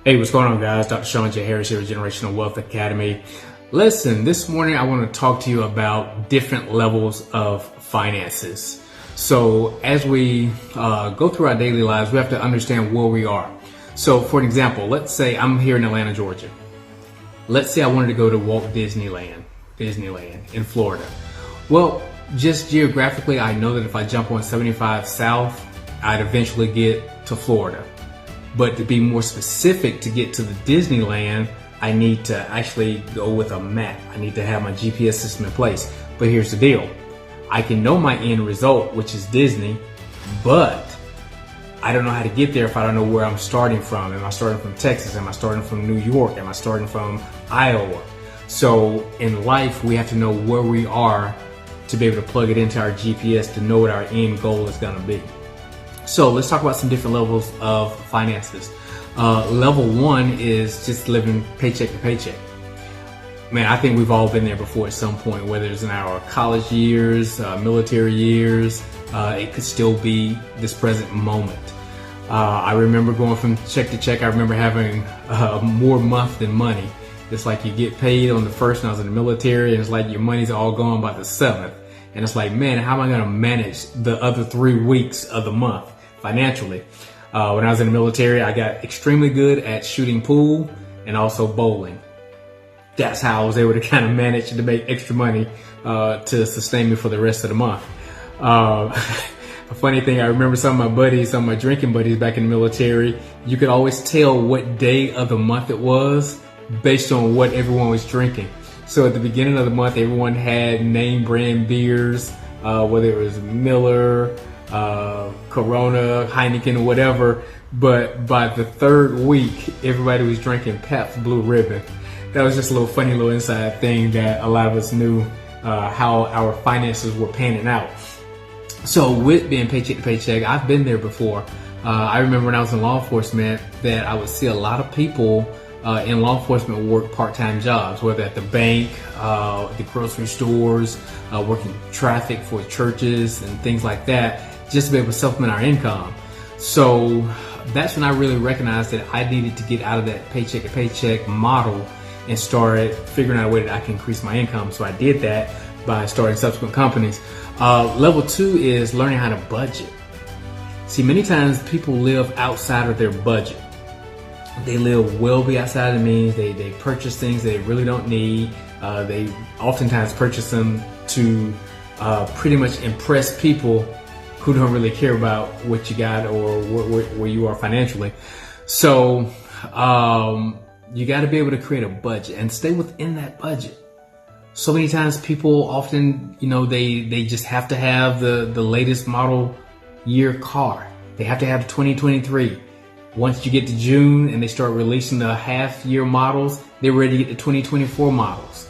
Hey, what's going on, guys? Dr. Sean J. Harris here with Generational Wealth Academy. Listen, this morning I want to talk to you about different levels of finances. So as we go through our daily lives, we have to understand where we are. So for an example, let's say I'm here in Atlanta, Georgia. Let's say I wanted to go to Walt Disneyland in Florida. Well, just geographically, I know that if I jump on 75 South, I'd eventually get to Florida. But to be more specific, to get to the Disneyland, I need to actually go with a map. I need to have my GPS system in place. But here's the deal. I can know my end result, which is Disney, but I don't know how to get there if I don't know where I'm starting from. Am I starting from Texas? Am I starting from New York? Am I starting from Iowa? So in life, we have to know where we are to be able to plug it into our GPS to know what our end goal is going to be. So let's talk about some different levels of finances. Level one is just living paycheck to paycheck. Man, I think we've all been there before at some point, whether it's in our college years, military years, it could still be this present moment. I remember going from check to check. I remember having more month than money. It's like you get paid on the first, and I was in the military, and it's like your money's all gone by the 7th. And it's like, man, how am I going to manage the other 3 weeks of the month financially? When I was in the military, I got extremely good at shooting pool and also bowling. That's how I was able to kind of manage to make extra money to sustain me for the rest of the month. A funny thing, I remember some of my drinking buddies back in the military, you could always tell what day of the month it was based on what everyone was drinking. So at the beginning of the month, everyone had name brand beers, whether it was Miller, Corona, Heineken, whatever. But by the third week, everybody was drinking Pabst Blue Ribbon. That was just a little funny little inside thing that a lot of us knew how our finances were panning out. So with being paycheck to paycheck, I've been there before. I remember when I was in law enforcement that I would see a lot of people in law enforcement work part-time jobs, whether at the bank, the grocery stores, working traffic for churches and things like that, just to be able to supplement our income. So that's when I really recognized that I needed to get out of that paycheck to paycheck model and started figuring out a way that I can increase my income. So I did that by starting subsequent companies. Level two is learning how to budget. See, many times people live outside of their budget. They live well be outside of the means. They purchase things they really don't need. They oftentimes purchase them to pretty much impress people who don't really care about what you got or where you are financially. So you got to be able to create a budget and stay within that budget. So many times people often, they just have to have the latest model year car. They have to have the 2023. Once you get to June and they start releasing the half year models, they're ready to get the 2024 models.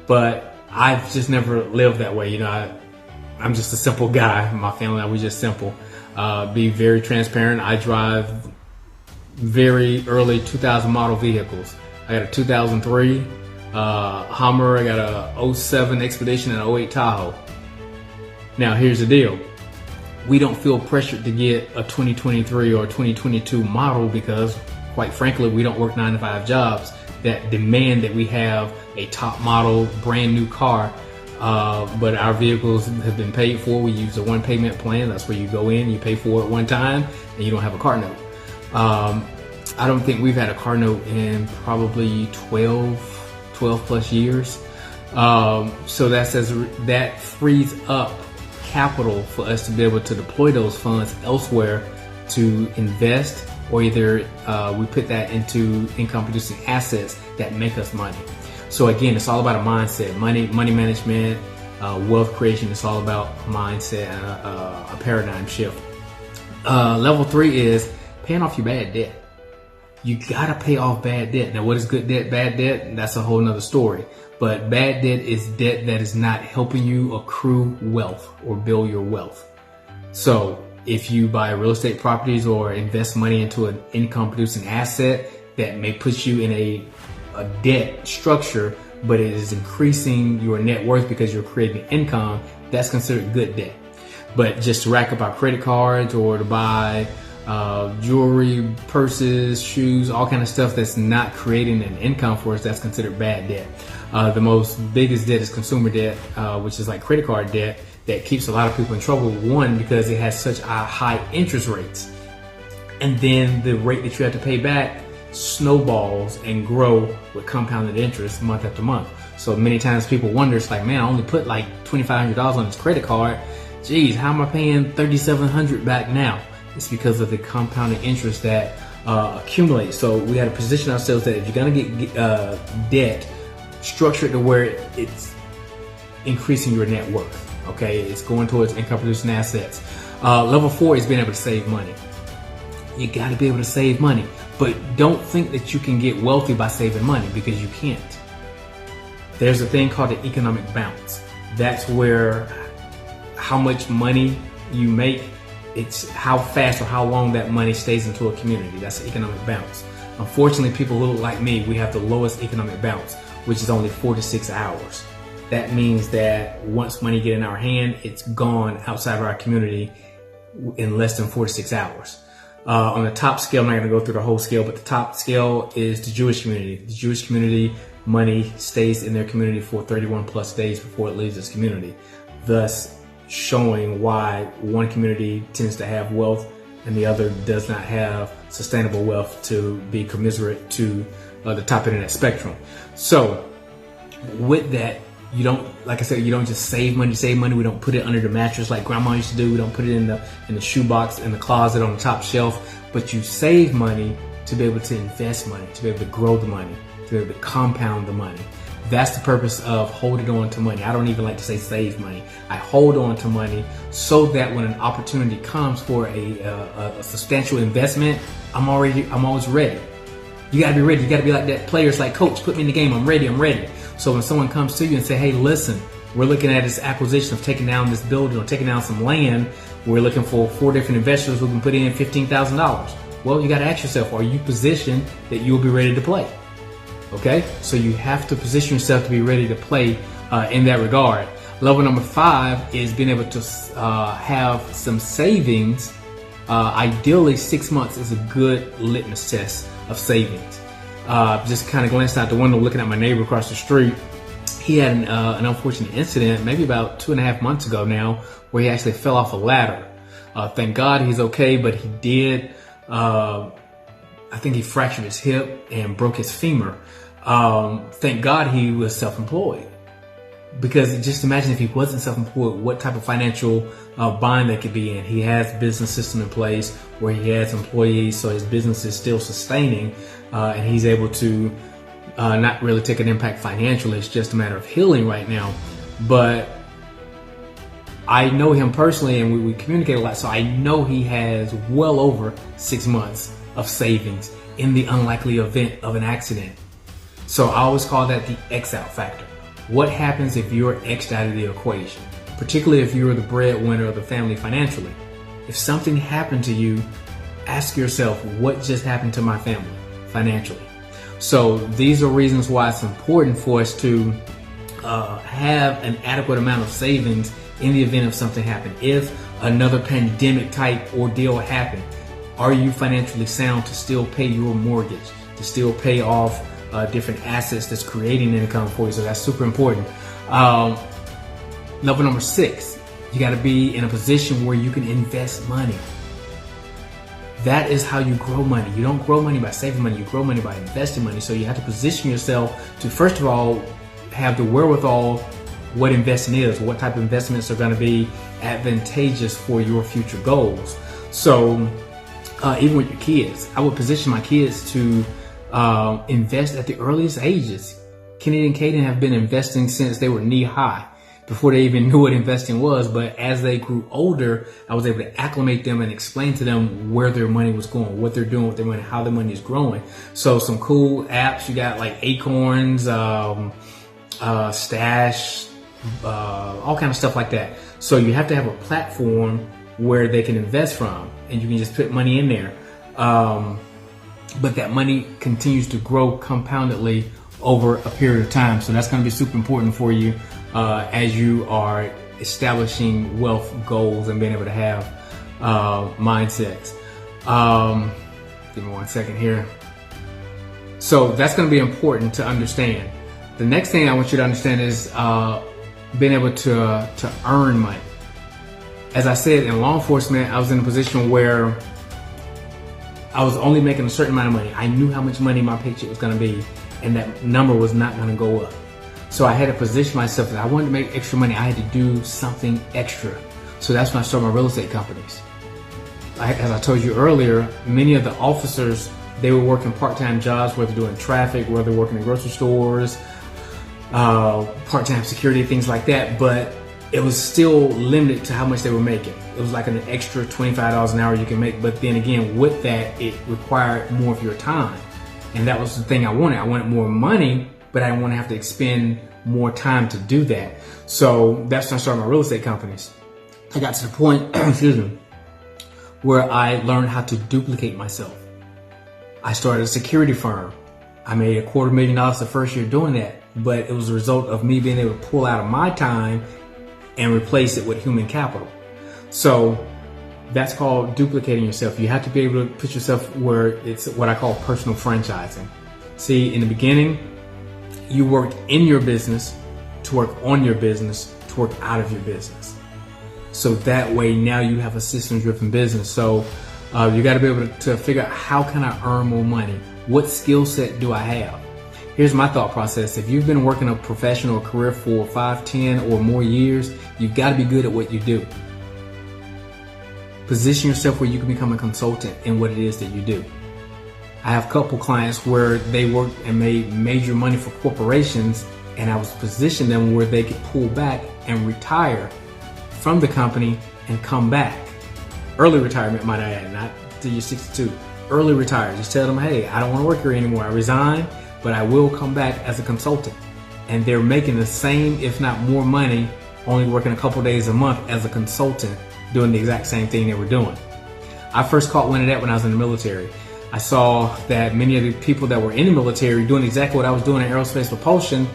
But I've just never lived that way. I'm just a simple guy. My family and I, we're just simple. Be very transparent. I drive very early 2000 model vehicles. I got a 2003 Hummer. I got a 07 Expedition and an 08 Tahoe. Now here's the deal. We don't feel pressured to get a 2023 or 2022 model because, quite frankly, we don't work 9-to-5 jobs that demand that we have a top model, brand new car. But our vehicles have been paid for. We use a one payment plan. That's where you go in, you pay for it one time, and you don't have a car note. I don't think we've had a car note in probably 12 plus years. So that frees up capital for us to be able to deploy those funds elsewhere to invest, or either we put that into income producing assets that make us money. So again, it's all about a mindset, money management, wealth creation. It's all about mindset, a paradigm shift. Level three is paying off your bad debt. You gotta pay off bad debt. Now, what is good debt, bad debt? That's a whole nother story. But bad debt is debt that is not helping you accrue wealth or build your wealth. So if you buy real estate properties or invest money into an income producing asset that may put you in a debt structure, but it is increasing your net worth because you're creating income, that's considered good debt. But just to rack up our credit cards or to buy jewelry, purses, shoes, all kind of stuff that's not creating an income for us, that's considered bad debt. The most biggest debt is consumer debt, which is like credit card debt, that keeps a lot of people in trouble. One, because it has such high interest rates. And then the rate that you have to pay back snowballs and grow with compounded interest month after month. So many times people wonder, it's like, man, I only put like $2,500 on this credit card. Geez, how am I paying $3,700 back now? It's because of the compounded interest that accumulates. So we got to position ourselves that if you're going to get debt, structure it to where it's increasing your net worth. Okay, it's going towards income producing assets. Level 4 is being able to save money. You got to be able to save money, but don't think that you can get wealthy by saving money, because you can't. There's a thing called the economic bounce. That's where how much money you make, it's how fast or how long that money stays into a community. That's the economic bounce. Unfortunately, people who look like me, we have the lowest economic bounce, which is only 4 to 6 hours. That means that once money get in our hand, it's gone outside of our community in less than 4 to 6 hours. On the top scale, I'm not going to go through the whole scale, but the top scale is the Jewish community. The Jewish community, money stays in their community for 31 plus days before it leaves its community, thus showing why one community tends to have wealth and the other does not have sustainable wealth to be commiserate to the top end of that spectrum. So with that, you don't, like I said, you don't just save money. We don't put it under the mattress like grandma used to do. We don't put it in the shoebox in the closet on the top shelf. But you save money to be able to invest money, to be able to grow the money, to be able to compound the money. That's the purpose of holding on to money. I don't even like to say save money. I hold on to money so that when an opportunity comes for a substantial investment, I'm always ready. You gotta be ready. You gotta be like that player. It's like, coach, put me in the game. I'm ready. So when someone comes to you and say, hey, listen, we're looking at this acquisition of taking down this building or taking down some land. We're looking for 4 different investors who can put in $15,000. Well, you got to ask yourself, are you positioned that you'll be ready to play? Okay, so you have to position yourself to be ready to play in that regard. Level number 5 is being able to have some savings. Ideally, 6 months is a good litmus test of savings. Just kind of glanced out the window looking at my neighbor across the street. He had an unfortunate incident maybe about 2.5 months ago now, where he actually fell off a ladder. Thank God he's okay, but he did, I think he fractured his hip and broke his femur. Thank God he was self-employed, because just imagine if he wasn't self-employed, what type of financial bind that could be in. He has a business system in place where he has employees, so his business is still sustaining, and he's able to not really take an impact financially. It's just a matter of healing right now. But I know him personally, and we communicate a lot, so I know he has well over 6 months of savings in the unlikely event of an accident. So I always call that the X out factor. What happens if you're X'd out of the equation? Particularly if you're the breadwinner of the family financially. If something happened to you, ask yourself, what just happened to my family financially? So these are reasons why it's important for us to have an adequate amount of savings in the event of something happening. If another pandemic type ordeal happened, are you financially sound to still pay your mortgage, to still pay off different assets that's creating income for you? So that's super important. Level number 6, you got to be in a position where you can invest money. That is how you grow money. You don't grow money by saving money, you grow money by investing money. So you have to position yourself to, first of all, have the wherewithal what investing is, what type of investments are going to be advantageous for your future goals. So even with your kids, I would position my kids to invest at the earliest ages. Kennedy and Caden have been investing since they were knee high, before they even knew what investing was. But as they grew older, I was able to acclimate them and explain to them where their money was going, what they're doing with their money, how their money is growing. So some cool apps, you got like Acorns, Stash, all kind of stuff like that. So you have to have a platform where they can invest from, and you can just put money in there. But that money continues to grow compoundedly over a period of time. So that's going to be super important for you as you are establishing wealth goals and being able to have mindsets. Give me 1 second here. So that's going to be important to understand. The next thing I want you to understand is being able to earn money. As I said, in law enforcement, I was in a position where I was only making a certain amount of money. I knew how much money my paycheck was going to be, and that number was not going to go up. So I had to position myself that I wanted to make extra money. I had to do something extra. So that's when I started my real estate companies. As I told you earlier, many of the officers, they were working part-time jobs, whether doing traffic, whether working in grocery stores, part-time security, things like that. But it was still limited to how much they were making. It was like an extra $25 an hour you can make. But then again, with that, it required more of your time. And that was the thing I wanted. I wanted more money, but I didn't want to have to expend more time to do that. So that's when I started my real estate companies. I got to the point, excuse me, where I learned how to duplicate myself. I started a security firm. I made $250,000 the first year doing that, but it was a result of me being able to pull out of my time and replace it with human capital. So that's called duplicating yourself. You have to be able to put yourself where it's what I call personal franchising. See, in the beginning, you worked in your business to work on your business to work out of your business. So that way now you have a system-driven business. So you got to be able to figure out, how can I earn more money? What skill set do I have? Here's my thought process. If you've been working a professional career for 5, 10 or more years, you've got to be good at what you do. Position yourself where you can become a consultant in what it is that you do. I have a couple clients where they worked and made major money for corporations, and I was positioning them where they could pull back and retire from the company and come back. Early retirement, might I add, not till you're 62. Early retire. Just tell them, hey, I don't want to work here anymore. I resign, but I will come back as a consultant. And they're making the same, if not more money, only working a couple days a month as a consultant, doing the exact same thing they were doing. I first caught wind of that when I was in the military. I saw that many of the people that were in the military doing exactly what I was doing in aerospace propulsion,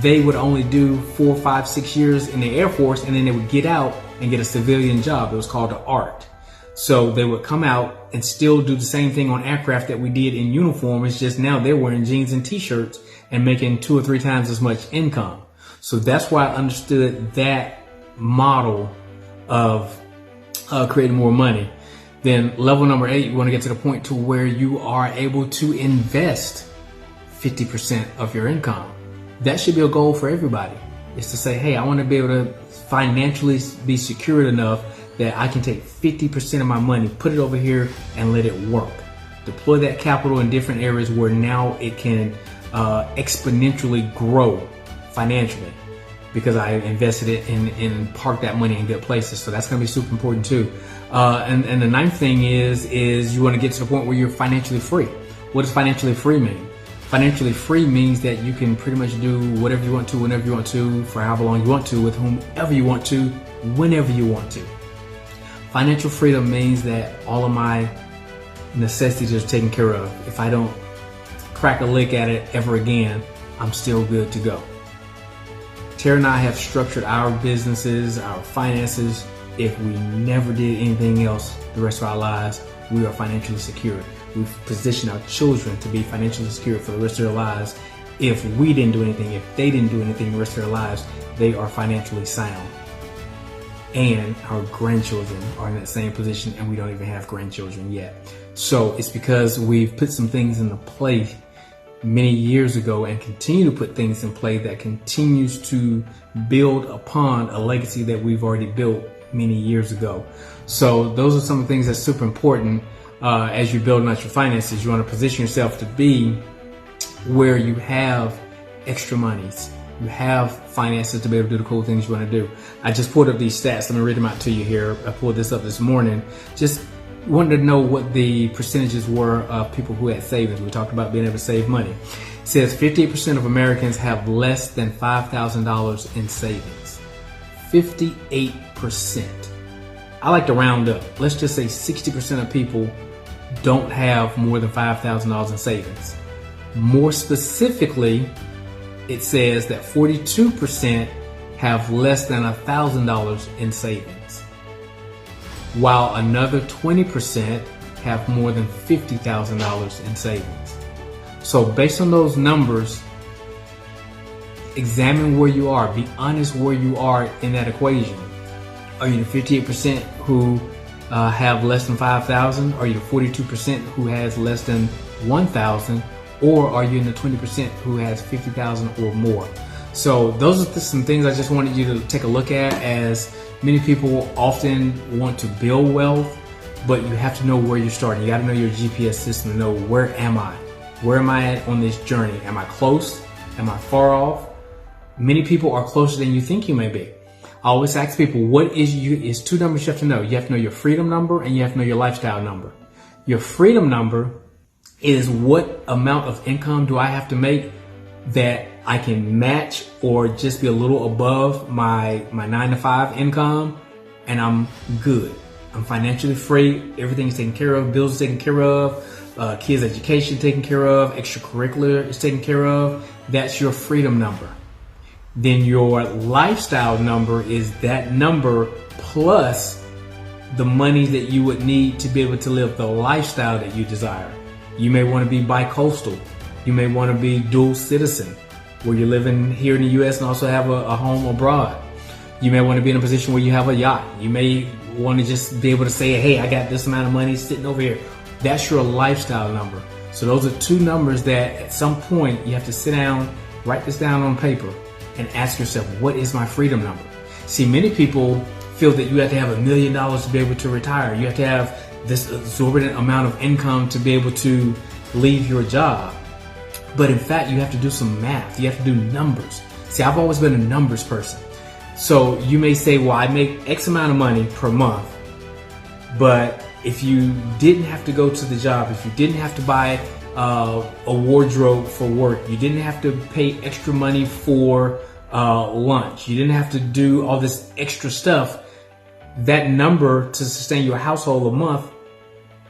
they would only do 4, 5, 6 years in the Air Force, and then they would get out and get a civilian job. It was called the ART. So they would come out and still do the same thing on aircraft that we did in uniform. It's just now they're wearing jeans and t-shirts and making 2 or 3 times as much income. So that's why I understood that model of creating more money. Then level number 8, you want to get to the point to where you are able to invest 50% of your income. That should be a goal for everybody. It's to say, hey, I want to be able to financially be secured enough that I can take 50% of my money, put it over here, and let it work. Deploy that capital in different areas where now it can exponentially grow financially, because I invested it and parked that money in good places. So that's going to be super important too. And the 9th thing is you want to get to the point where you're financially free. What does financially free mean? Financially free means that you can pretty much do whatever you want to, whenever you want to, for however long you want to, with whomever you want to, whenever you want to. Financial freedom means that all of my necessities are taken care of. If I don't crack a lick at it ever again, I'm still good to go. Tara and I have structured our businesses, our finances. If we never did anything else the rest of our lives, we are financially secure. We've positioned our children to be financially secure for the rest of their lives. If we didn't do anything, if they didn't do anything the rest of their lives, they are financially sound. And our grandchildren are in that same position, and we don't even have grandchildren yet. So it's because we've put some things into play many years ago and continue to put things in play that continues to build upon a legacy that we've already built many years ago. So those are some of the things that's super important as you're building out your finances. You want to position yourself to be where you have extra monies. You have finances to be able to do the cool things you want to do. I just pulled up these stats. Let me read them out to you here. I pulled this up this morning. Just wanted to know what the percentages were of people who had savings. We talked about being able to save money. It says 58% of Americans have less than $5,000 in savings. 58%. I like to round up. Let's just say 60% of people don't have more than $5,000 in savings. More specifically, it says that 42% have less than $1,000 in savings, while another 20% have more than $50,000 in savings. So based on those numbers, examine where you are. Be honest where you are in that equation. Are you the 58% who have less than 5,000? Are you the 42% who has less than 1,000? Or are you in the 20% who has 50,000 or more? So those are some things I just wanted you to take a look at, as many people often want to build wealth, but you have to know where you're starting. You got to know your GPS system to know, where am I? Where am I at on this journey? Am I close? Am I far off? Many people are closer than you think you may be. I always ask people, is two numbers you have to know. You have to know your freedom number and you have to know your lifestyle number. Your freedom number is what amount of income do I have to make that I can match or just be a little above my 9-to-5 income, and I'm good. I'm financially free. Everything's taken care of. Bills are taken care of. Kids' education taken care of. Extracurricular is taken care of. That's your freedom number. Then your lifestyle number is that number plus the money that you would need to be able to live the lifestyle that you desire. You may want to be bi-coastal. You may want to be dual citizen, where you're living here in the U.S. and also have a home abroad. You may want to be in a position where you have a yacht. You may want to just be able to say, hey, I got this amount of money sitting over here. That's your lifestyle number. So those are two numbers that at some point you have to sit down, write this down on paper, and ask yourself, what is my freedom number? See, many people feel that you have to have $1 million to be able to retire. You have to have this exorbitant amount of income to be able to leave your job. But in fact, you have to do some math. You have to do numbers. See, I've always been a numbers person. So you may say, well, I make X amount of money per month. But if you didn't have to go to the job, if you didn't have to buy a wardrobe for work, you didn't have to pay extra money for lunch, you didn't have to do all this extra stuff, that number to sustain your household a month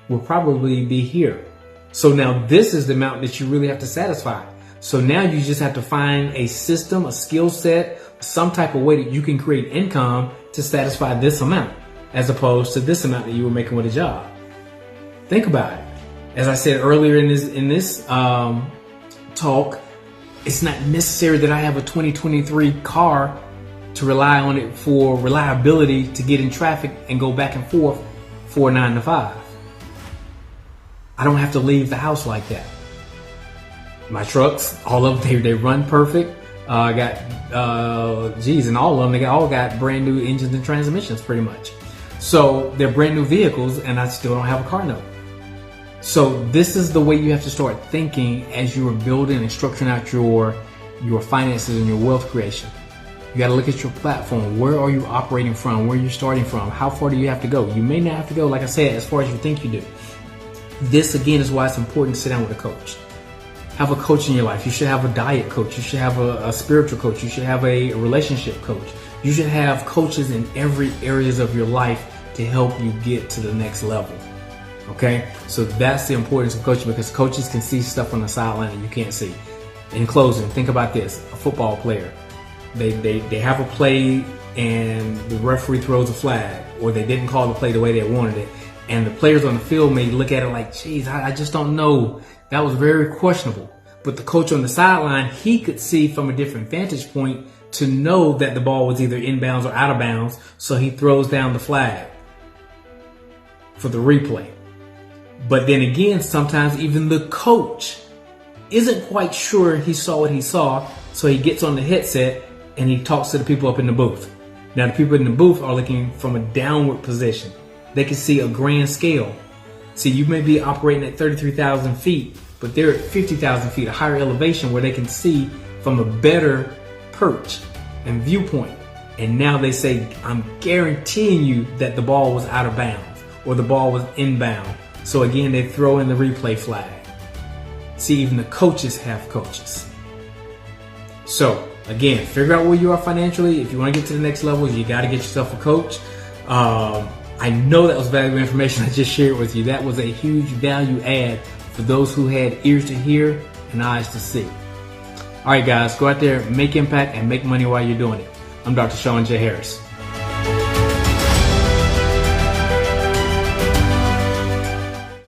will probably be here. So now this is the amount that you really have to satisfy. So now you just have to find a system, a skill set, some type of way that you can create income to satisfy this amount, as opposed to this amount that you were making with a job. Think about it. As I said earlier in this talk, it's not necessary that I have a 2023 car to rely on it for reliability to get in traffic and go back and forth for 9 to 5. I don't have to leave the house like that. My trucks, all of them, they run perfect. I got, and all of them, they all got brand new engines and transmissions pretty much. So they're brand new vehicles and I still don't have a car note. So this is the way you have to start thinking as you are building and structuring out your finances and your wealth creation. You got to look at your platform. Where are you operating from? Where are you starting from? How far do you have to go? You may not have to go, like I said, as far as you think you do. This again is why it's important to sit down with a coach. Have a coach in your life. You should have a diet coach. You should have a spiritual coach. You should have a relationship coach. You should have coaches in every areas of your life to help you get to the next level. Okay, so that's the importance of coaching, because coaches can see stuff on the sideline that you can't see. In closing, think about this: a football player, they have a play and the referee throws a flag, or they didn't call the play the way they wanted it, and the players on the field may look at it like, geez, I just don't know, that was very questionable. But the coach on the sideline, he could see from a different vantage point to know that the ball was either inbounds or out of bounds, so he throws down the flag for the replay. But then again, sometimes even the coach isn't quite sure he saw what he saw, so he gets on the headset and he talks to the people up in the booth. Now the people in the booth are looking from a downward position. They can see a grand scale. See, you may be operating at 33,000 feet, but they're at 50,000 feet, a higher elevation where they can see from a better perch and viewpoint. And now they say, I'm guaranteeing you that the ball was out of bounds or the ball was inbound. So again, they throw in the replay flag. See, even the coaches have coaches. So again, figure out where you are financially. If you want to get to the next level, you got to get yourself a coach. I know that was valuable information I just shared with you. That was a huge value add for those who had ears to hear and eyes to see. All right, guys, go out there, make impact, and make money while you're doing it. I'm Dr. Sean J. Harris.